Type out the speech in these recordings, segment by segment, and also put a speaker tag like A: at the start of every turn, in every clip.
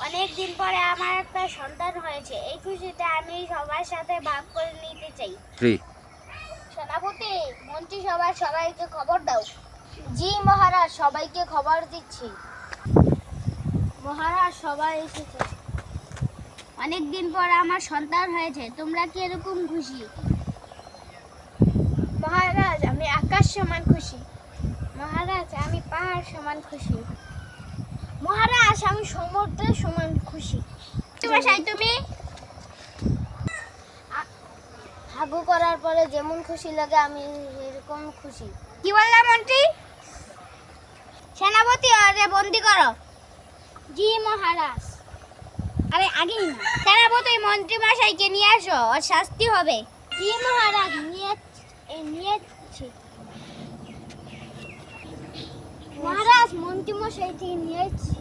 A: অনেক দিন পরে আমার একটা সন্তান হয়েছে, এই খুশিতে আমি সবার সাথে ভাগ করে নিতে চাই। সেনাপতি, মন্ত্রী সবাইকে খবর দাও। জি মহারাজ, সবাইকে খবর দিচ্ছি। মহারাজ, সবাই এসেছে। অনেক দিন পর আমার সন্তান হয়েছে, তোমরা কি এরকম খুশি? মহারাজ, আমি আকাশ সমান খুশি। মহারাজ, আমি পাহাড় সমান খুশি। মহারাজ, আমি সমুদ্রের সমান খুশি। তুমি হাগু করার পরে যেমন খুশি লাগে আমি এরকম খুশি। কি বললাম মন্ত্রী? সেনাপতি, আরে বন্দি করো। জি মহারাজ। আরে আগেই না। সেনাপতি, মন্ত্রী মশাইকে নিয়ে আসো, ওর শাস্তি হবে। জি মহারাজ, নিয়েছি। মহারাজ, মন্ত্রী মশাইকে নিয়েছি।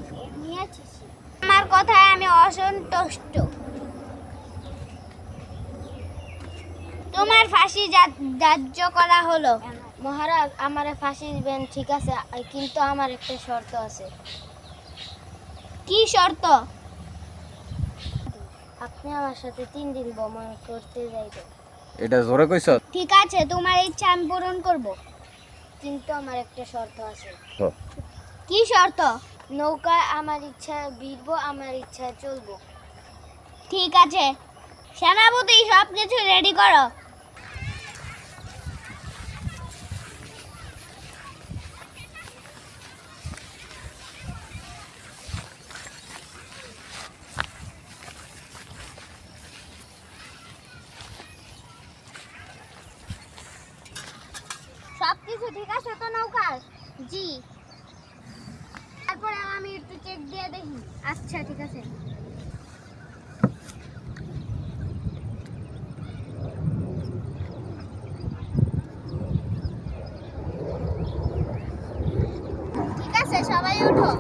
A: আমার কথায় আমি অসন্তুষ্ট। তোমার ফাঁসি ধার্য করা হলো। মহারাজ, আমার ফাঁসি দিবেন ঠিক আছে, কিন্তু আমার একটা শর্ত আছে। কি শর্ত? আপনি আমার সাথে 3 দিন ভ্রমণ করতে যাইবেন।
B: এটা জোরে কইছ?
A: ঠিক আছে, তোমার ইচ্ছা আমি পূরণ করব, কিন্তু আমার একটা শর্ত আছে। কি শর্ত? নৌকায় আমার ইচ্ছা ভিড়বো, আমার ইচ্ছা চলবো। ঠিক আছে, সেনাপতি সবকিছু রেডি করো। সবকিছু ঠিক আছে তো নৌকার? জি। তারপরে আমি একটু চেক দিয়ে দেখি। আচ্ছা, ঠিক আছে। ঠিক আছে, সবাই ওঠো।